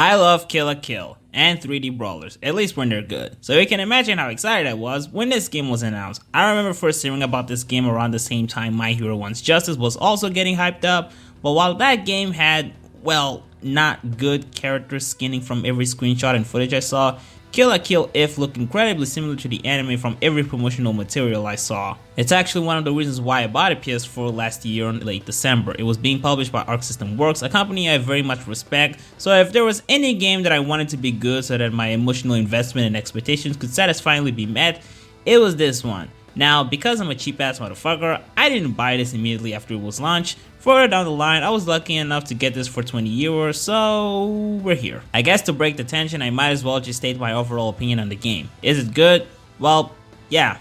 I love Kill la Kill and 3D brawlers, at least when they're good. So you can imagine how excited I was when this game was announced. I remember first hearing about this game around the same time My Hero One's Justice was also getting hyped up, but while that game had, well, not good character skinning from every screenshot and footage I saw, Kill la Kill If looked incredibly similar to the anime from every promotional material I saw. It's actually one of the reasons why I bought a PS4 last year in late December. It was being published by Arc System Works, a company I very much respect, so if there was any game that I wanted to be good so that my emotional investment and expectations could satisfyingly be met, it was this one. Now, because I'm a cheap ass motherfucker, I didn't buy this immediately after it was launched. Further down the line, I was lucky enough to get this for 20 euros, so we're here. I guess to break the tension, I might as well just state my overall opinion on the game. Is it good? Well, yeah,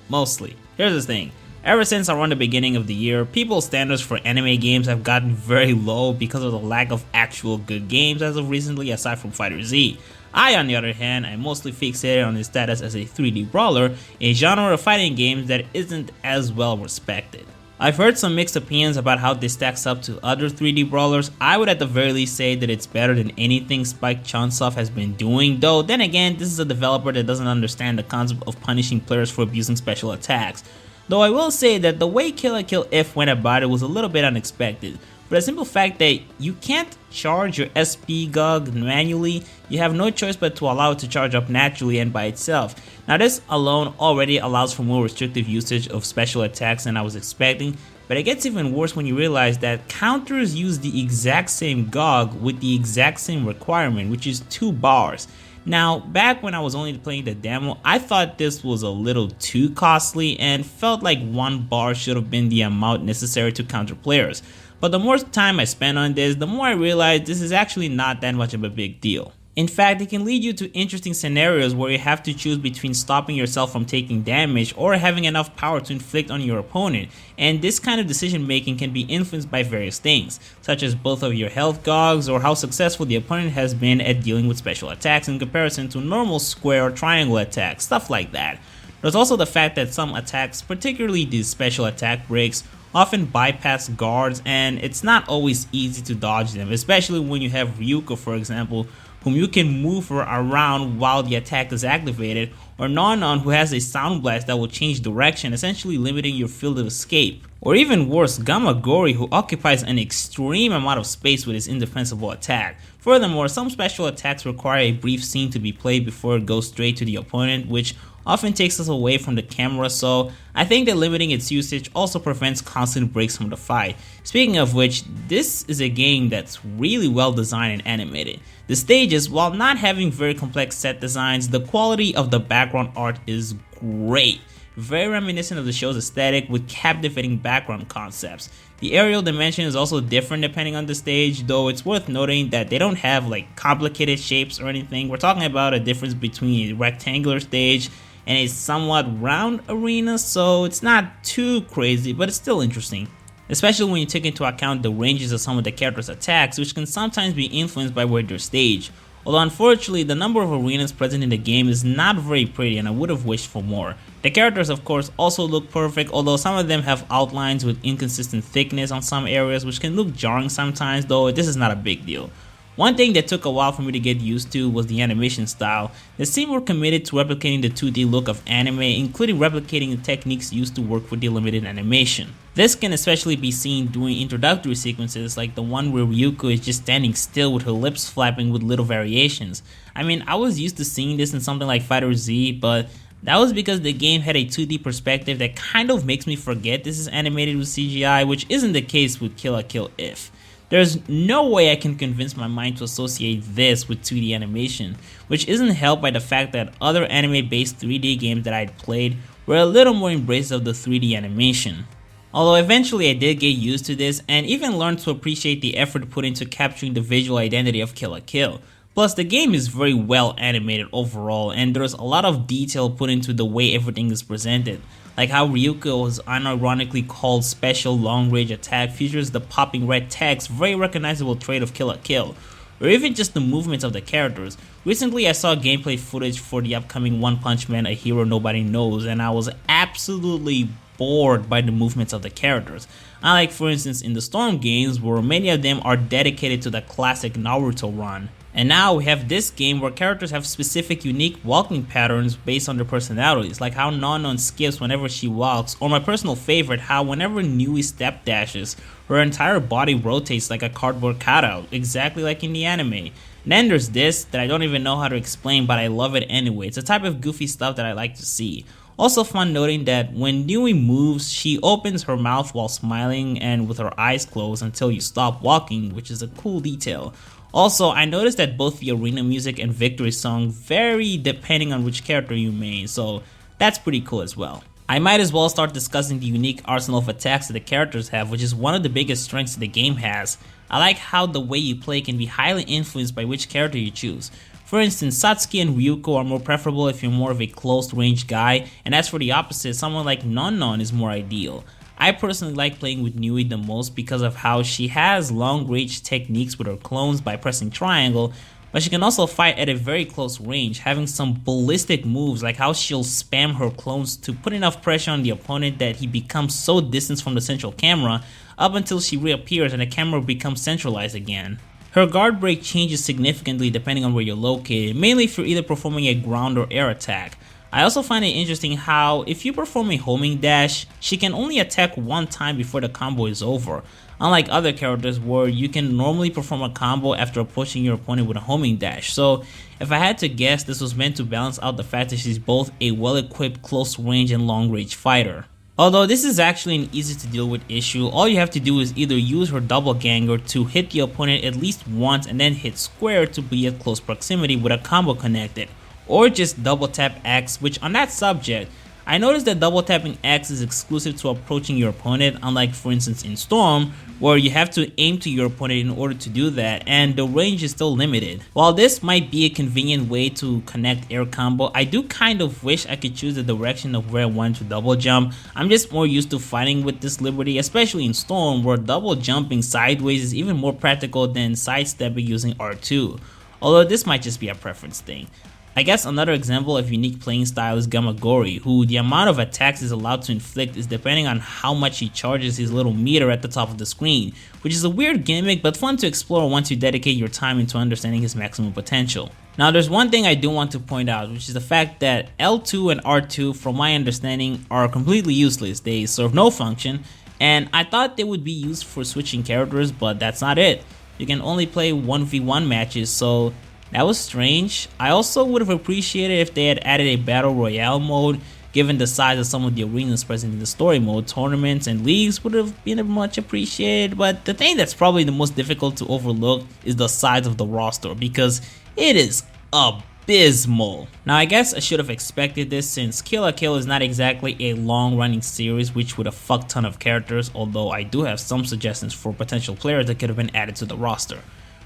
mostly. Here's the thing. Ever since around the beginning of the year, people's standards for anime games have gotten very low because of the lack of actual good games as of recently, aside from Fighter Z. I, on the other hand, am mostly fixated on its status as a 3D brawler, a genre of fighting games that isn't as well respected. I've heard some mixed opinions about how this stacks up to other 3D brawlers. I would at the very least say that it's better than anything Spike Chunsoft has been doing, though then again, this is a developer that doesn't understand the concept of punishing players for abusing special attacks. Though I will say that the way Kill la Kill If went about it was a little bit unexpected. For the simple fact that you can't charge your SP GOG manually, you have no choice but to allow it to charge up naturally and by itself. Now this alone already allows for more restrictive usage of special attacks than I was expecting, but it gets even worse when you realize that counters use the exact same GOG with the exact same requirement, which is 2 bars. Now, back when I was only playing the demo, I thought this was a little too costly and felt like 1 bar should have been the amount necessary to counter players. But the more time I spent on this, the more I realized this is actually not that much of a big deal. In fact, it can lead you to interesting scenarios where you have to choose between stopping yourself from taking damage or having enough power to inflict on your opponent, and this kind of decision making can be influenced by various things, such as both of your health GOGs or how successful the opponent has been at dealing with special attacks in comparison to normal square or triangle attacks, stuff like that. There's also the fact that some attacks, particularly these special attack breaks, often bypass guards and it's not always easy to dodge them, especially when you have Ryuko, for example, whom you can move her around while the attack is activated, or Nonon, who has a sound blast that will change direction, essentially limiting your field of escape. Or even worse, Gamagori, who occupies an extreme amount of space with his indefensible attack. Furthermore, some special attacks require a brief scene to be played before it goes straight to the opponent, which often takes us away from the camera, so I think that limiting its usage also prevents constant breaks from the fight. Speaking of which, this is a game that's really well designed and animated. The stages, while not having very complex set designs, the quality of the background art is great. Very reminiscent of the show's aesthetic with captivating background concepts. The aerial dimension is also different depending on the stage, though it's worth noting that they don't have like complicated shapes or anything. We're talking about a difference between a rectangular stage and a somewhat round arena, so it's not too crazy, but it's still interesting. Especially when you take into account the ranges of some of the characters' attacks, which can sometimes be influenced by where they're staged. Although unfortunately, the number of arenas present in the game is not very pretty and I would have wished for more. The characters of course also look perfect, although some of them have outlines with inconsistent thickness on some areas which can look jarring sometimes, though this is not a big deal. One thing that took a while for me to get used to was the animation style. They seem more committed to replicating the 2D look of anime, including replicating the techniques used to work with the limited animation. This can especially be seen during introductory sequences like the one where Ryuko is just standing still with her lips flapping with little variations. I mean, I was used to seeing this in something like Fighter Z, but that was because the game had a 2D perspective that kind of makes me forget this is animated with CGI, which isn't the case with Kill la Kill If. There's no way I can convince my mind to associate this with 2D animation, which isn't helped by the fact that other anime-based 3D games that I'd played were a little more embracive of the 3D animation. Although eventually I did get used to this and even learned to appreciate the effort put into capturing the visual identity of Kill la Kill. Plus, the game is very well animated overall, and there's a lot of detail put into the way everything is presented. Like how Ryuko's unironically called special long range attack features the popping red text, very recognizable trait of Kill la Kill, or even just the movements of the characters. Recently I saw gameplay footage for the upcoming One Punch Man A Hero Nobody Knows, and I was absolutely bored by the movements of the characters. Unlike for instance in the Storm games, where many of them are dedicated to the classic Naruto run. And now we have this game where characters have specific unique walking patterns based on their personalities, like how Non skips whenever she walks, or my personal favorite, how whenever Nui step dashes, her entire body rotates like a cardboard cutout, exactly like in the anime. And then there's this that I don't even know how to explain, but I love it anyway. It's a type of goofy stuff that I like to see. Also fun noting that when Nui moves, she opens her mouth while smiling and with her eyes closed until you stop walking, which is a cool detail. Also, I noticed that both the arena music and victory song vary depending on which character you main, so that's pretty cool as well. I might as well start discussing the unique arsenal of attacks that the characters have, which is one of the biggest strengths the game has. I like how the way you play can be highly influenced by which character you choose. For instance, Satsuki and Ryuko are more preferable if you're more of a close range guy, and as for the opposite, someone like Non is more ideal. I personally like playing with Nui the most because of how she has long range techniques with her clones by pressing triangle, but she can also fight at a very close range, having some ballistic moves like how she'll spam her clones to put enough pressure on the opponent that he becomes so distant from the central camera up until she reappears and the camera becomes centralized again. Her guard break changes significantly depending on where you're located, mainly if you're either performing a ground or air attack. I also find it interesting how, if you perform a homing dash, she can only attack one time before the combo is over, unlike other characters where you can normally perform a combo after approaching your opponent with a homing dash. So if I had to guess, this was meant to balance out the fact that she's both a well-equipped close range and long range fighter. Although this is actually an easy to deal with issue, all you have to do is either use her double ganger to hit the opponent at least once and then hit square to be at close proximity with a combo connected, or just double tap X, which on that subject, I noticed that double tapping X is exclusive to approaching your opponent, unlike for instance in Storm, where you have to aim to your opponent in order to do that, and the range is still limited. While this might be a convenient way to connect air combo, I do kind of wish I could choose the direction of where I want to double jump. I'm just more used to fighting with this liberty, especially in Storm, where double jumping sideways is even more practical than sidestepping using R2. Although this might just be a preference thing. I guess another example of unique playing style is Gamagori, who the amount of attacks he's allowed to inflict is depending on how much he charges his little meter at the top of the screen, which is a weird gimmick but fun to explore once you dedicate your time into understanding his maximum potential. Now there's one thing I do want to point out, which is the fact that L2 and R2 from my understanding are completely useless. They serve no function, and I thought they would be used for switching characters, but that's not it. You can only play 1v1 matches, so that was strange. I also would have appreciated if they had added a battle royale mode. Given the size of some of the arenas present in the story mode, tournaments and leagues would have been much appreciated, but the thing that's probably the most difficult to overlook is the size of the roster, because it is abysmal. Now I guess I should have expected this, since Kill la Kill is not exactly a long running series which with a fuck ton of characters, although I do have some suggestions for potential players that could have been added to the roster.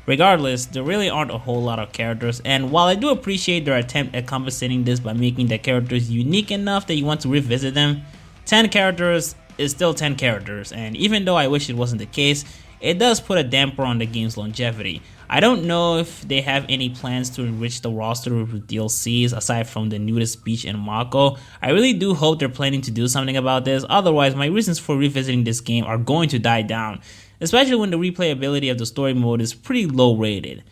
Regardless, there really aren't a whole lot of characters, and while I do appreciate their attempt at compensating this by making the characters unique enough that you want to revisit them, 10 characters is still 10 characters, and even though I wish it wasn't the case, it does put a damper on the game's longevity. I don't know if they have any plans to enrich the roster with DLCs aside from the nudist beach and Mako. I really do hope they're planning to do something about this, otherwise my reasons for revisiting this game are going to die down, especially when the replayability of the story mode is pretty low rated.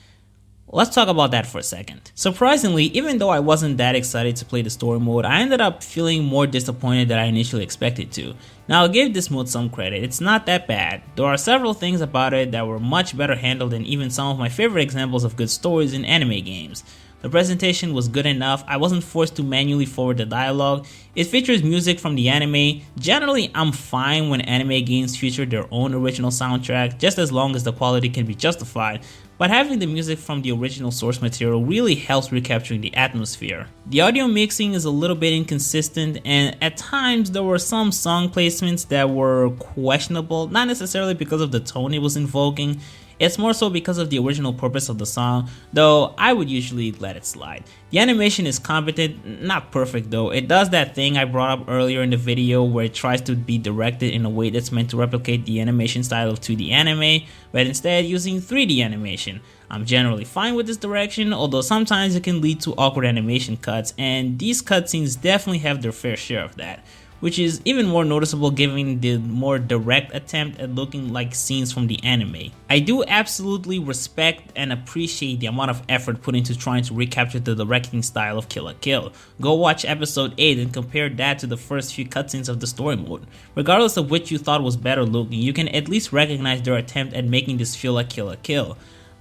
Let's talk about that for a second. Surprisingly, even though I wasn't that excited to play the story mode, I ended up feeling more disappointed than I initially expected to. Now I'll give this mode some credit, it's not that bad. There are several things about it that were much better handled than even some of my favorite examples of good stories in anime games. The presentation was good enough, I wasn't forced to manually forward the dialogue, it features music from the anime. Generally, I'm fine when anime games feature their own original soundtrack, just as long as the quality can be justified, but having the music from the original source material really helps recapturing the atmosphere. The audio mixing is a little bit inconsistent, and at times there were some song placements that were questionable, not necessarily because of the tone it was invoking, it's more so because of the original purpose of the song, though I would usually let it slide. The animation is competent, not perfect though. It does that thing I brought up earlier in the video where it tries to be directed in a way that's meant to replicate the animation style of 2D anime, but instead using 3D animation. I'm generally fine with this direction, although sometimes it can lead to awkward animation cuts, and these cutscenes definitely have their fair share of that. which is even more noticeable given the more direct attempt at looking like scenes from the anime. I do absolutely respect and appreciate the amount of effort put into trying to recapture the directing style of Kill la Kill. Go watch episode 8 and compare that to the first few cutscenes of the story mode. Regardless of which you thought was better looking, you can at least recognize their attempt at making this feel like Kill la Kill.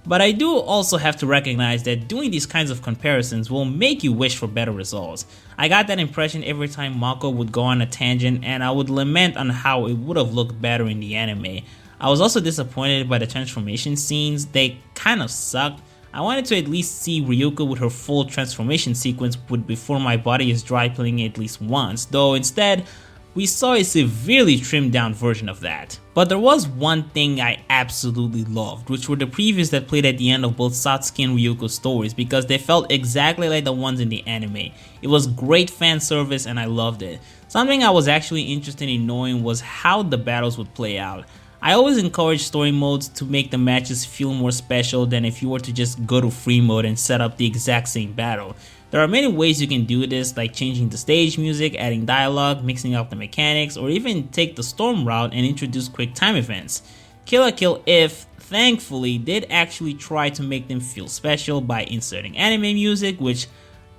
But I do also have to recognize that doing these kinds of comparisons will make you wish for better results. I got that impression every time Mako would go on a tangent, and I would lament on how it would have looked better in the anime. I was also disappointed by the transformation scenes. They kind of sucked. I wanted to at least see Ryuko with her full transformation sequence with Before My Body Is Dry playing at least once, though instead we saw a severely trimmed down version of that. But there was one thing I absolutely loved, which were the previews that played at the end of both Satsuki and Ryuko's stories, because they felt exactly like the ones in the anime. It was great fan service and I loved it. Something I was actually interested in knowing was how the battles would play out. I always encourage story modes to make the matches feel more special than if you were to just go to free mode and set up the exact same battle. There are many ways you can do this, like changing the stage music, adding dialogue, mixing up the mechanics, or even take the storm route and introduce quick time events. Kill la Kill If, thankfully, did actually try to make them feel special by inserting anime music, which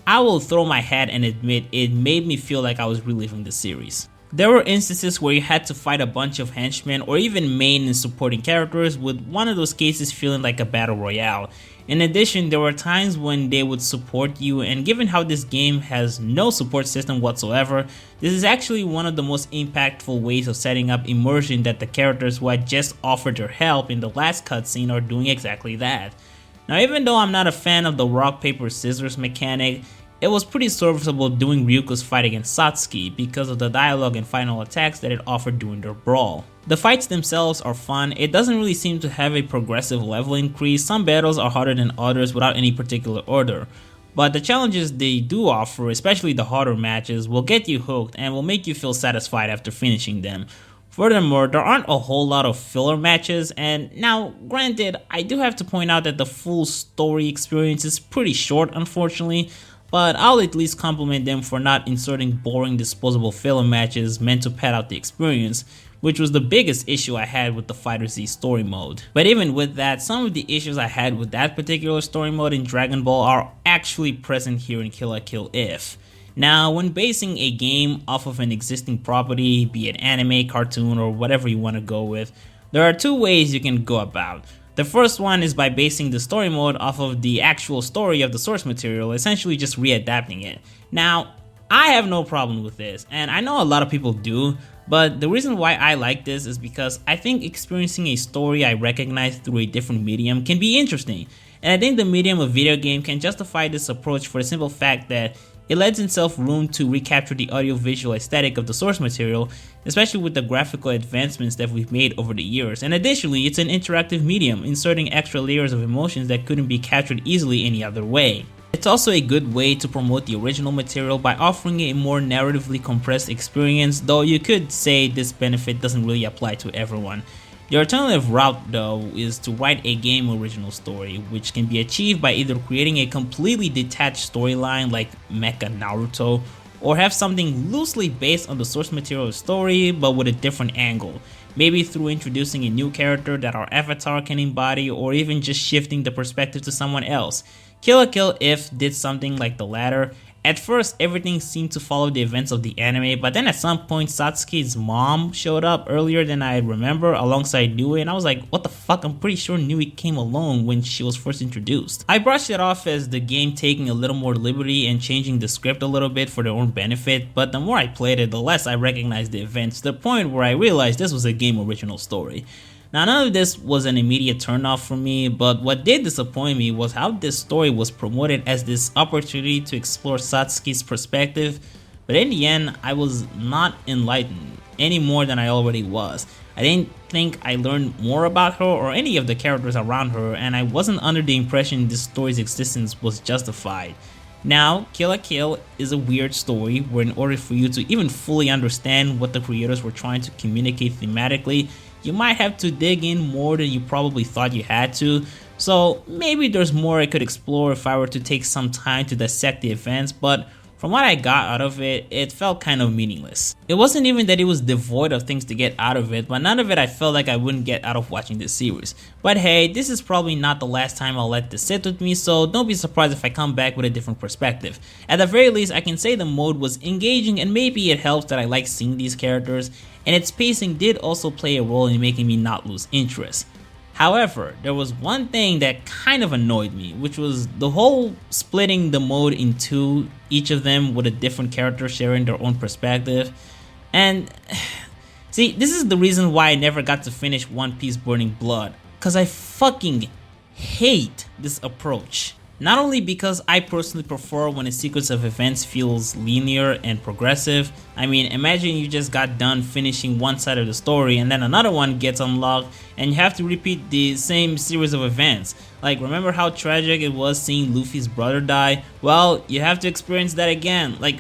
I will throw my hat and admit it made me feel like I was reliving the series. There were instances where you had to fight a bunch of henchmen or even main and supporting characters, with one of those cases feeling like a battle royale. In addition, there were times when they would support you, and given how this game has no support system whatsoever, this is actually one of the most impactful ways of setting up immersion that the characters who had just offered their help in the last cutscene are doing exactly that. Now, even though I'm not a fan of the rock paper scissors mechanic, it was pretty serviceable doing Ryuko's fight against Satsuki because of the dialogue and final attacks that it offered during their brawl. The fights themselves are fun. It doesn't really seem to have a progressive level increase. Some battles are harder than others without any particular order. But the challenges they do offer, especially the harder matches, will get you hooked and will make you feel satisfied after finishing them. Furthermore, there aren't a whole lot of filler matches, and now, granted, I do have to point out that the full story experience is pretty short, unfortunately, but I'll at least compliment them for not inserting boring disposable filler matches meant to pad out the experience, which was the biggest issue I had with the Fighter Z story mode. But even with that, some of the issues I had with that particular story mode in Dragon Ball are actually present here in Kill la Kill If. Now, when basing a game off of an existing property, be it anime, cartoon, or whatever you want to go with, there are two ways you can go about. The first one is by basing the story mode off of the actual story of the source material, essentially just readapting it. Now, I have no problem with this, and I know a lot of people do, but the reason why I like this is because I think experiencing a story I recognize through a different medium can be interesting, and I think the medium of video game can justify this approach for the simple fact that it lends itself room to recapture the audio-visual aesthetic of the source material, especially with the graphical advancements that we've made over the years. And additionally, it's an interactive medium, inserting extra layers of emotions that couldn't be captured easily any other way. It's also a good way to promote the original material by offering a more narratively compressed experience, though you could say this benefit doesn't really apply to everyone. The alternative route, though, is to write a game original story, which can be achieved by either creating a completely detached storyline like Mecha Naruto, or have something loosely based on the source material story but with a different angle, maybe through introducing a new character that our avatar can embody, or even just shifting the perspective to someone else. Kill la Kill If did something like the latter. At first, everything seemed to follow the events of the anime, but then at some point, Satsuki's mom showed up earlier than I remember alongside Nui, and I was like, what the fuck, I'm pretty sure Nui came along when she was first introduced. I brushed it off as the game taking a little more liberty and changing the script a little bit for their own benefit, but the more I played it, the less I recognized the events, to the point where I realized this was a game original story. Now, none of this was an immediate turnoff for me, but what did disappoint me was how this story was promoted as this opportunity to explore Satsuki's perspective, but in the end, I was not enlightened any more than I already was. I didn't think I learned more about her or any of the characters around her, and I wasn't under the impression this story's existence was justified. Now, Kill la Kill is a weird story where in order for you to even fully understand what the creators were trying to communicate thematically, you might have to dig in more than you probably thought you had to, so maybe there's more I could explore if I were to take some time to dissect the events, but From what I got out of it, it felt kind of meaningless. It wasn't even that it was devoid of things to get out of it, but none of it I felt like I wouldn't get out of watching this series. But hey, this is probably not the last time I'll let this sit with me, so don't be surprised if I come back with a different perspective. At the very least, I can say the mode was engaging, and maybe it helps that I like seeing these characters, and its pacing did also play a role in making me not lose interest. However, there was one thing that kind of annoyed me, which was the whole splitting the mode in two, each of them with a different character sharing their own perspective. And see, this is the reason why I never got to finish One Piece Burning Blood, cause I fucking hate this approach. Not only because I personally prefer when a sequence of events feels linear and progressive. I mean, imagine you just got done finishing one side of the story and then another one gets unlocked and you have to repeat the same series of events. Like, remember how tragic it was seeing Luffy's brother die? Well, you have to experience that again. Like,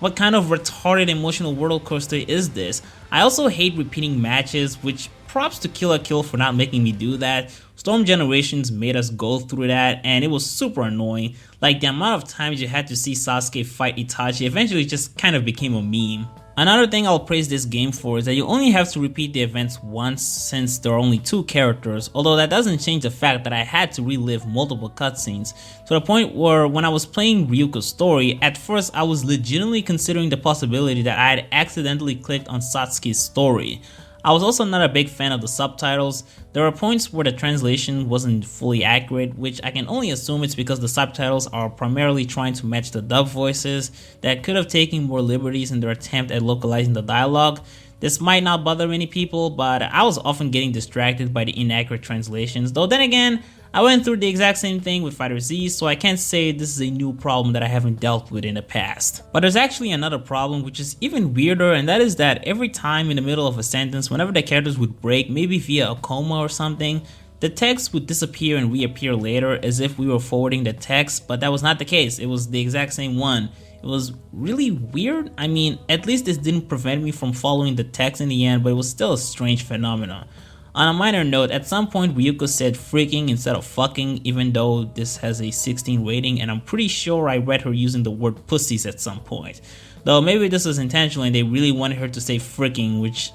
what kind of retarded emotional roller coaster is this? I also hate repeating matches, which props to Kill la Kill for not making me do that. Storm Generations made us go through that, and it was super annoying. Like, the amount of times you had to see Sasuke fight Itachi eventually just kind of became a meme. Another thing I'll praise this game for is that you only have to repeat the events once since there are only 2 characters, although that doesn't change the fact that I had to relive multiple cutscenes, to the point where when I was playing Ryuko's story, at first I was legitimately considering the possibility that I had accidentally clicked on Satsuki's story. I was also not a big fan of the subtitles. There were points where the translation wasn't fully accurate, which I can only assume it's because the subtitles are primarily trying to match the dub voices that could have taken more liberties in their attempt at localizing the dialogue. This might not bother many people, but I was often getting distracted by the inaccurate translations, though then again, I went through the exact same thing with Fighter Z, so I can't say this is a new problem that I haven't dealt with in the past. But there's actually another problem which is even weirder, and that is that every time in the middle of a sentence, whenever the characters would break, maybe via a coma or something, the text would disappear and reappear later as if we were forwarding the text, but that was not the case. It was the exact same one. It was really weird. I mean, at least this didn't prevent me from following the text in the end, but it was still a strange phenomenon. On a minor note, at some point Ryuko said freaking instead of fucking, even though this has a 16 rating, and I'm pretty sure I read her using the word pussies at some point. Though maybe this was intentional and they really wanted her to say freaking, which,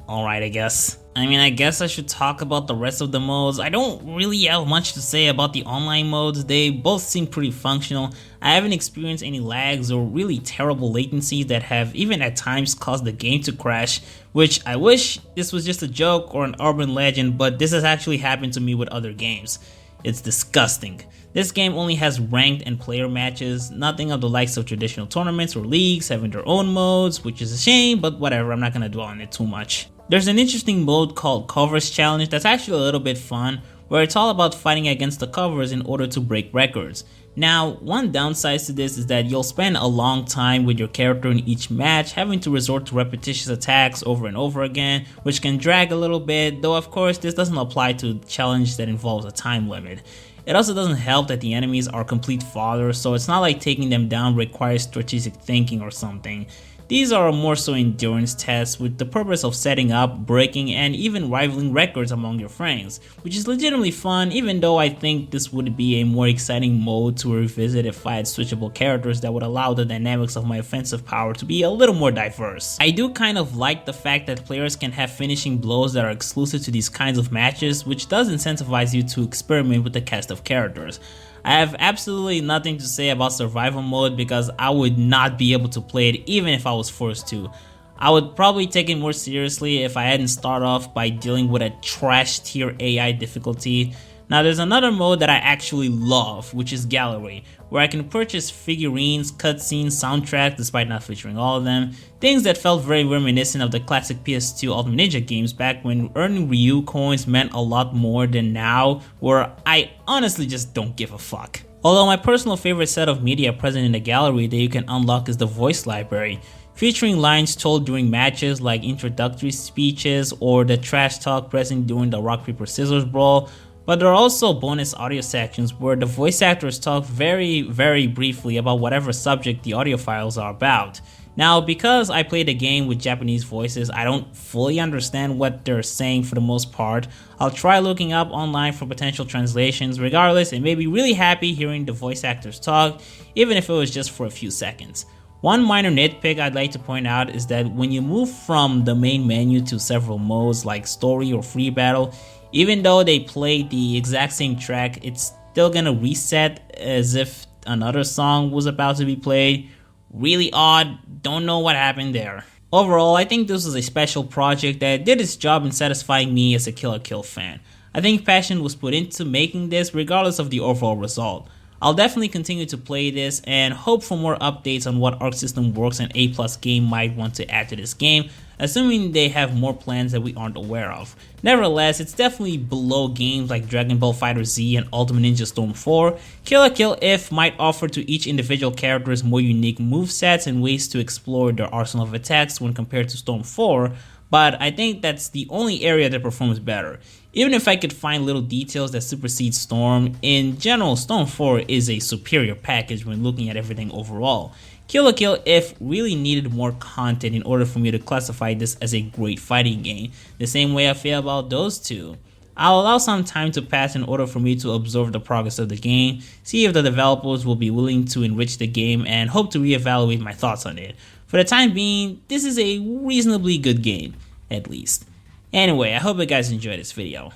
alright I guess. I mean, I guess I should talk about the rest of the modes. I don't really have much to say about the online modes. They both seem pretty functional. I haven't experienced any lags or really terrible latencies that have even at times caused the game to crash, which I wish this was just a joke or an urban legend, but this has actually happened to me with other games. It's disgusting. This game only has ranked and player matches, nothing of the likes of traditional tournaments or leagues having their own modes, which is a shame, but whatever, I'm not gonna dwell on it too much. There's an interesting mode called Covers Challenge that's actually a little bit fun, where it's all about fighting against the covers in order to break records. Now, one downside to this is that you'll spend a long time with your character in each match, having to resort to repetitious attacks over and over again, which can drag a little bit, though of course this doesn't apply to a challenge that involves a time limit. It also doesn't help that the enemies are complete fodders, so it's not like taking them down requires strategic thinking or something. These are more so endurance tests with the purpose of setting up, breaking, and even rivaling records among your friends, which is legitimately fun, even though I think this would be a more exciting mode to revisit if I had switchable characters that would allow the dynamics of my offensive power to be a little more diverse. I do kind of like the fact that players can have finishing blows that are exclusive to these kinds of matches, which does incentivize you to experiment with the cast of characters. I have absolutely nothing to say about survival mode because I would not be able to play it even if I was forced to. I would probably take it more seriously if I hadn't started off by dealing with a trash tier AI difficulty. Now there's another mode that I actually love, which is Gallery, where I can purchase figurines, cutscenes, soundtracks despite not featuring all of them, things that felt very reminiscent of the classic PS2 Ultimate Ninja games back when earning Ryu coins meant a lot more than now, where I honestly just don't give a fuck. Although my personal favorite set of media present in the gallery that you can unlock is the voice library, featuring lines told during matches like introductory speeches or the trash talk present during the rock paper scissors brawl. But there are also bonus audio sections where the voice actors talk very briefly about whatever subject the audio files are about. Now, because I played the game with Japanese voices, I don't fully understand what they're saying for the most part. I'll try looking up online for potential translations. Regardless, it made me really happy hearing the voice actors talk, even if it was just for a few seconds. One minor nitpick I'd like to point out is that when you move from the main menu to several modes like story or free battle, even though they play the exact same track, it's still gonna reset as if another song was about to be played. Really odd, don't know what happened there. Overall, I think this was a special project that did its job in satisfying me as a Kill la Kill fan. I think passion was put into making this regardless of the overall result. I'll definitely continue to play this and hope for more updates on what Arc System Works and A+ Game might want to add to this game, assuming they have more plans that we aren't aware of. Nevertheless, it's definitely below games like Dragon Ball FighterZ and Ultimate Ninja Storm 4. Kill la Kill If might offer to each individual characters more unique movesets and ways to explore their arsenal of attacks when compared to Storm 4, but I think that's the only area that performs better. Even if I could find little details that supersede Storm, in general Storm 4 is a superior package when looking at everything overall. Kill la Kill If really needed more content in order for me to classify this as a great fighting game, the same way I feel about those two. I'll allow some time to pass in order for me to observe the progress of the game, see if the developers will be willing to enrich the game, and hope to reevaluate my thoughts on it. For the time being, this is a reasonably good game, at least. Anyway, I hope you guys enjoyed this video.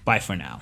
Bye for now.